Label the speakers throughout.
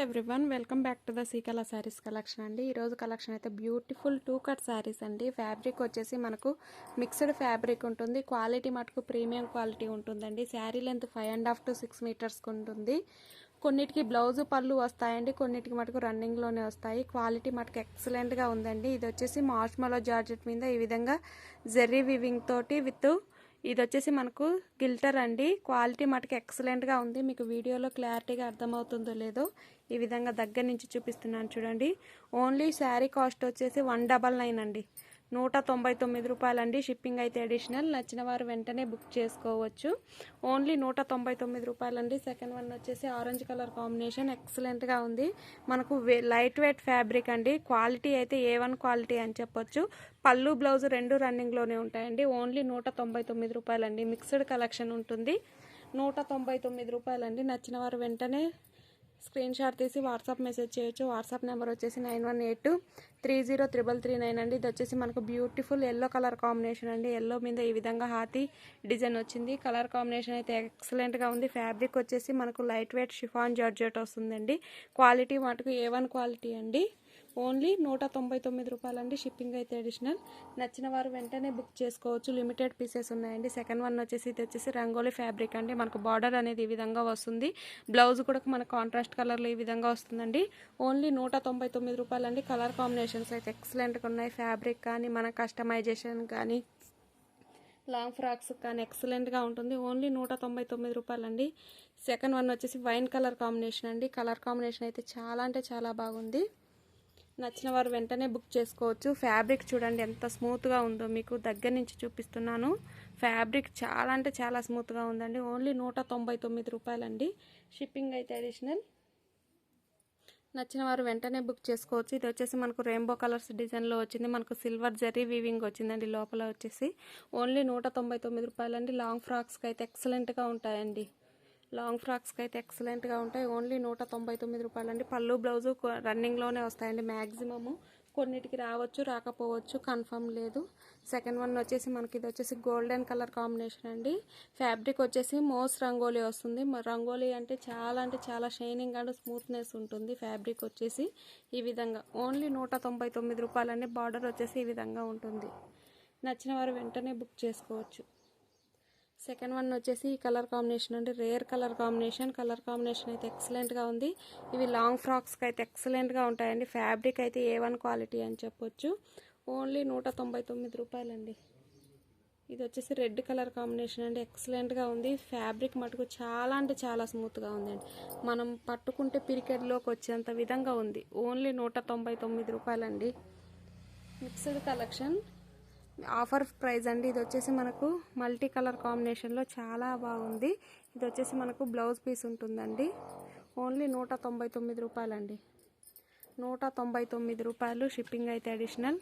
Speaker 1: Everyone, welcome back to the Seekala saris collection అండి. ఈరోజు collection అయితే బ్యూటిఫుల్ 2 కట్ శారీస్ అండి. ఫ్యాబ్రిక్ వచ్చేసి మనకు మిక్స్డ్ ఫ్యాబ్రిక్ ఉంటుంది. క్వాలిటీ మటుకు ప్రీమియం క్వాలిటీ ఉంటుందండి. శారీ లెంత్ 5.5 to 6 మీటర్స్ ఉంటుంది. కొన్నిటికి బ్లౌజ్ పళ్ళు వస్తాయండి, కొన్నిటికి మటుకు రన్నింగ్లోనే వస్తాయి. క్వాలిటీ మటుకు ఎక్సలెంట్గా ఉందండి. ఇది వచ్చేసి మార్ష్మెలో జార్జెట్ మీద ఈ విధంగా జెర్రీ వివింగ్ తోటి విత్ ఇది వచ్చేసి మనకు గిల్టర్ అండి. క్వాలిటీ మటుకు ఎక్సలెంట్గా ఉంది. మీకు వీడియోలో క్లారిటీగా అర్థమవుతుందో లేదో ఈ విధంగా దగ్గర నుంచి చూపిస్తున్నాను చూడండి. ఓన్లీ శారీ కాస్ట్ వచ్చేసి 199 అండి, 199 రూపాయలండి. షిప్పింగ్ అయితే అడిషనల్. నచ్చిన వారు వెంటనే బుక్ చేసుకోవచ్చు. ఓన్లీ 199 రూపాయలండి. సెకండ్ వన్ వచ్చేసి ఆరెంజ్ కలర్ కాంబినేషన్ ఎక్సలెంట్గా ఉంది. మనకు లైట్ వెయిట్ ఫ్యాబ్రిక్ అండి. క్వాలిటీ అయితే A1 క్వాలిటీ అని చెప్పొచ్చు. పళ్ళు బ్లౌజ్ రెండు రన్నింగ్లోనే ఉంటాయండి. ఓన్లీ 199 రూపాయలండి. మిక్స్డ్ కలెక్షన్ ఉంటుంది. 199 రూపాయలండి. నచ్చిన వారు వెంటనే స్క్రీన్ షాట్ తీసి వాట్సాప్ మెసేజ్ చేయొచ్చు. వాట్సాప్ నెంబర్ వచ్చేసి 9182303339 అండి. ఇది వచ్చేసి మనకు బ్యూటిఫుల్ ఎల్లో కలర్ కాంబినేషన్ అండి. ఎల్లో మీద ఈ విధంగా హాతీ డిజైన్ వచ్చింది. కలర్ కాంబినేషన్ అయితే ఎక్సలెంట్గా ఉంది. ఫ్యాబ్రిక్ వచ్చేసి మనకు లైట్ వెయిట్ షిఫాన్ జార్జెట్ వస్తుందండి. క్వాలిటీ మటుకు A1 క్వాలిటీ అండి. ఓన్లీ 199 రూపాయలండి. షిప్పింగ్ అయితే అడిషనల్. నచ్చిన వారు వెంటనే బుక్ చేసుకోవచ్చు. లిమిటెడ్ పీసెస్ ఉన్నాయండి. సెకండ్ వన్ వచ్చేసి ఇది వచ్చేసి రంగోలీ ఫ్యాబ్రిక్ అండి. మనకు బార్డర్ అనేది ఈ విధంగా వస్తుంది. బ్లౌజ్ కూడా మన కాంట్రాస్ట్ కలర్లో ఈ విధంగా వస్తుందండి. ఓన్లీ 199 రూపాయలండి. కలర్ కాంబినేషన్స్ అయితే ఎక్సలెంట్గా ఉన్నాయి. ఫ్యాబ్రిక్ కానీ మన కస్టమైజేషన్ కానీ లాంగ్ ఫ్రాక్స్ కానీ ఎక్సలెంట్గా ఉంటుంది. ఓన్లీ 199 రూపాయలండి. సెకండ్ వన్ వచ్చేసి వైన్ కలర్ కాంబినేషన్ అండి. కలర్ కాంబినేషన్ అయితే చాలా అంటే చాలా బాగుంది. నచ్చిన వారు వెంటనే బుక్ చేసుకోవచ్చు. ఫ్యాబ్రిక్ చూడండి ఎంత స్మూత్గా ఉందో, మీకు దగ్గర నుంచి చూపిస్తున్నాను. ఫ్యాబ్రిక్ చాలా అంటే చాలా స్మూత్గా ఉందండి. ఓన్లీ 199 రూపాయలండి. షిప్పింగ్ అయితే అడిషనల్. నచ్చిన వారు వెంటనే బుక్ చేసుకోవచ్చు. ఇది వచ్చేసి మనకు రెయిన్బో కలర్స్ డిజైన్లో వచ్చింది. మనకు సిల్వర్ జరీ వీవింగ్ వచ్చిందండి. లోపల వచ్చేసి ఓన్లీ 199 రూపాయలండి. లాంగ్ ఫ్రాక్స్కి అయితే ఎక్సలెంట్గా ఉంటాయండి. లాంగ్ ఫ్రాక్స్కి అయితే ఎక్సలెంట్గా ఉంటాయి. ఓన్లీ 199 రూపాయలండి. పళ్ళు బ్లౌజు రన్నింగ్లోనే వస్తాయండి. మ్యాక్సిమము కొన్నిటికి రావచ్చు, రాకపోవచ్చు, కన్ఫర్మ్ లేదు. సెకండ్ వన్ వచ్చేసి మనకి ఇది వచ్చేసి గోల్డెన్ కలర్ కాంబినేషన్ అండి. ఫ్యాబ్రిక్ వచ్చేసి మోస్ రంగోలీ వస్తుంది. రంగోలీ అంటే చాలా షైనింగ్ అండ్ స్మూత్నెస్ ఉంటుంది. ఫ్యాబ్రిక్ వచ్చేసి ఈ విధంగా ఓన్లీ 199 రూపాయలండి. బార్డర్ వచ్చేసి ఈ విధంగా ఉంటుంది. నచ్చిన వారు వెంటనే బుక్ చేసుకోవచ్చు. సెకండ్ వన్ వచ్చేసి ఈ కలర్ కాంబినేషన్ అండి. Rare colour combination. Colour combination అయితే ఎక్సలెంట్గా ఉంది. ఇవి లాంగ్ ఫ్రాక్స్కి అయితే ఎక్సలెంట్గా ఉంటాయండి. ఫ్యాబ్రిక్ అయితే A1 క్వాలిటీ అని చెప్పొచ్చు. ఓన్లీ 199 రూపాయలండి. ఇది వచ్చేసి రెడ్ కలర్ కాంబినేషన్ అండి. ఎక్సలెంట్గా ఉంది. ఫ్యాబ్రిక్ మటుకు చాలా అంటే చాలా స్మూత్గా ఉందండి. మనం పట్టుకుంటే పిరికెడ్లోకి వచ్చేంత విధంగా ఉంది. ఓన్లీ 199 రూపాయలండి. మిక్స్డ్ కలెక్షన్ ఆఫర్ ప్రైస్ అండి. ఇది వచ్చేసి మనకు మల్టీ కలర్ కాంబినేషన్లో చాలా బాగుంది. ఇది వచ్చేసి మనకు బ్లౌజ్ పీస్ ఉంటుందండి. ఓన్లీ 199 రూపాయలండి. 199 రూపాయలు. షిప్పింగ్ అయితే అడిషనల్.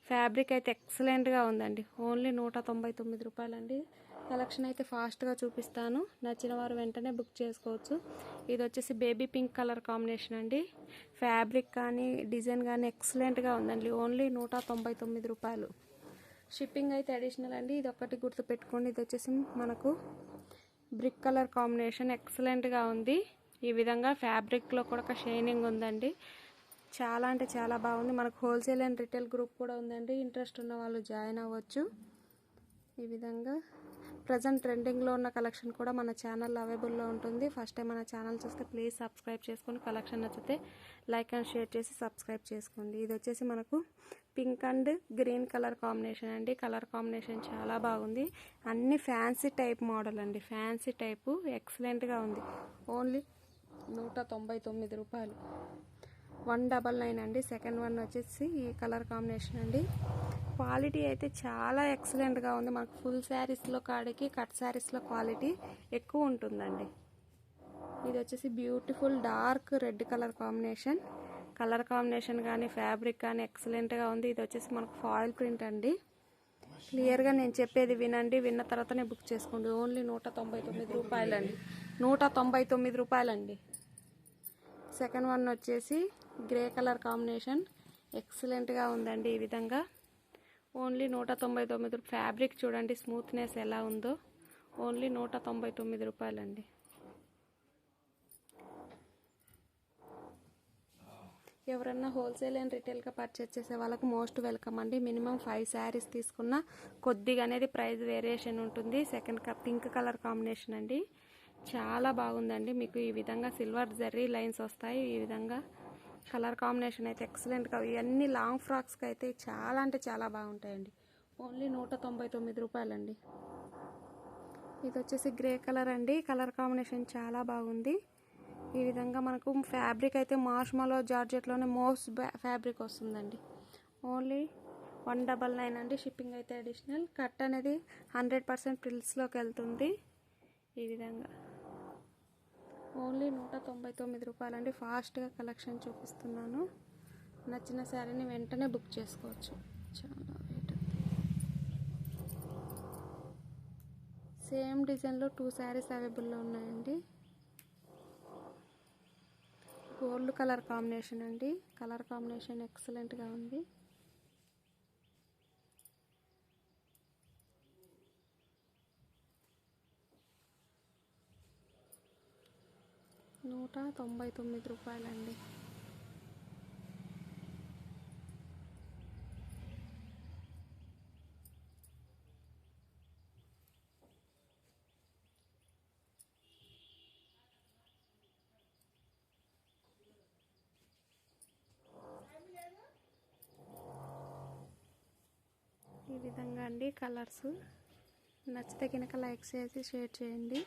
Speaker 1: ఫ్యాబ్రిక్ అయితే ఎక్సలెంట్గా ఉందండి. ఓన్లీ 199 రూపాయలండి. కలెక్షన్ అయితే ఫాస్ట్గా చూపిస్తాను. nachina వారు వెంటనే బుక్ చేసుకోవచ్చు. ఇది వచ్చేసి బేబీ పింక్ కలర్ కాంబినేషన్ అండి. ఫ్యాబ్రిక్ కానీ డిజైన్ కానీ ఎక్సలెంట్గా ఉందండి. ఓన్లీ 199 రూపాయలు. షిప్పింగ్ అయితే అడిషనల్ అండి. ఇది ఒక్కటి గుర్తు పెట్టుకోండి. ఇది వచ్చేసి మనకు బ్రిక్ కలర్ కాంబినేషన్ ఎక్సలెంట్గా ఉంది. ఈ విధంగా ఫ్యాబ్రిక్లో కూడా ఒక షైనింగ్ ఉందండి. చాలా అంటే చాలా బాగుంది. మనకు హోల్సేల్ అండ్ రిటైల్ గ్రూప్ కూడా ఉందండి. ఇంట్రెస్ట్ ఉన్న వాళ్ళు జాయిన్ అవ్వచ్చు. ఈ విధంగా ప్రజెంట్ ట్రెండింగ్లో ఉన్న కలెక్షన్ కూడా మన ఛానల్లో అవైలబుల్లో ఉంటుంది. ఫస్ట్ టైం మన ఛానల్ చూస్తే ప్లీజ్ సబ్స్క్రైబ్ చేసుకొని, కలెక్షన్ నచ్చితే లైక్ అండ్ షేర్ చేసి సబ్స్క్రైబ్ చేసుకోండి. ఇది వచ్చేసి మనకు pink and green colour combination అండి. కలర్ కాంబినేషన్ చాలా బాగుంది. అన్ని ఫ్యాన్సీ టైప్ మోడల్ అండి. ఫ్యాన్సీ టైపు ఎక్సలెంట్గా ఉంది. ఓన్లీ 199 రూపాయలు. 199 అండి. సెకండ్ వన్ వచ్చేసి ఈ కలర్ కాంబినేషన్ అండి. క్వాలిటీ అయితే చాలా ఎక్సలెంట్గా ఉంది. మనకు ఫుల్ శారీస్లో కాడికి కట్ శారీస్లో క్వాలిటీ ఎక్కువ ఉంటుందండి. ఇది వచ్చేసి beautiful dark red colour combination. Colour combination కానీ ఫ్యాబ్రిక్ కానీ ఎక్సలెంట్గా ఉంది. ఇది వచ్చేసి మనకు ఫాయిల్ ప్రింట్ అండి. క్లియర్గా నేను చెప్పేది వినండి, విన్న తర్వాతనే బుక్ చేసుకోండి. ఓన్లీ 199 రూపాయలండి. 199 రూపాయలండి. సెకండ్ వన్ వచ్చేసి గ్రే కలర్ కాంబినేషన్ ఎక్సలెంట్గా ఉందండి. ఈ విధంగా ఓన్లీ 199. ఫ్యాబ్రిక్ చూడండి స్మూత్నెస్ ఎలా ఉందో. ఓన్లీ 199 రూపాయలండి. ఎవరన్నా హోల్సేల్ అండ్ రిటైల్గా పర్చేస్ చేసే వాళ్ళకి మోస్ట్ వెల్కమ్ అండి. మినిమం 5 శారీస్ తీసుకున్న కొద్దిగా అనేది ప్రైస్ వేరియేషన్ ఉంటుంది. సెకండ్ పింక్ కలర్ కాంబినేషన్ అండి, చాలా బాగుందండి. మీకు ఈ విధంగా సిల్వర్ జరీ లైన్స్ వస్తాయి. ఈ విధంగా కలర్ కాంబినేషన్ అయితే ఎక్సలెంట్గా, ఇవన్నీ లాంగ్ ఫ్రాక్స్కి అయితే చాలా అంటే చాలా బాగుంటాయండి. ఓన్లీ 199 రూపాయలండి. ఇది వచ్చేసి గ్రే కలర్ అండి, కలర్ కాంబినేషన్ చాలా బాగుంది. ఈ విధంగా మనకు ఫ్యాబ్రిక్ అయితే మార్ష్మలో జార్జెట్లోనే మోస్ట్ ఫ్యాబ్రిక్ వస్తుందండి. ఓన్లీ 199 అండి. షిప్పింగ్ అయితే అడిషనల్. కట్ అనేది 100% ప్రిల్స్లోకి వెళ్తుంది. ఈ విధంగా ఓన్లీ 199 రూపాయలండి. ఫాస్ట్గా కలెక్షన్ చూపిస్తున్నాను. నచ్చిన శారీని వెంటనే బుక్ చేసుకోవచ్చు. చాలా రేట్. సేమ్ డిజైన్లో 2 శారీస్ అవైలబుల్లో ఉన్నాయండి. గోల్డ్ కలర్ కాంబినేషన్ అండి, కలర్ కాంబినేషన్ ఎక్సలెంట్గా ఉంది. రూ199. ఈ విధంగా అండి కలర్స్. నచ్చితే కనుక లైక్ చేసి షేర్ చేయండి.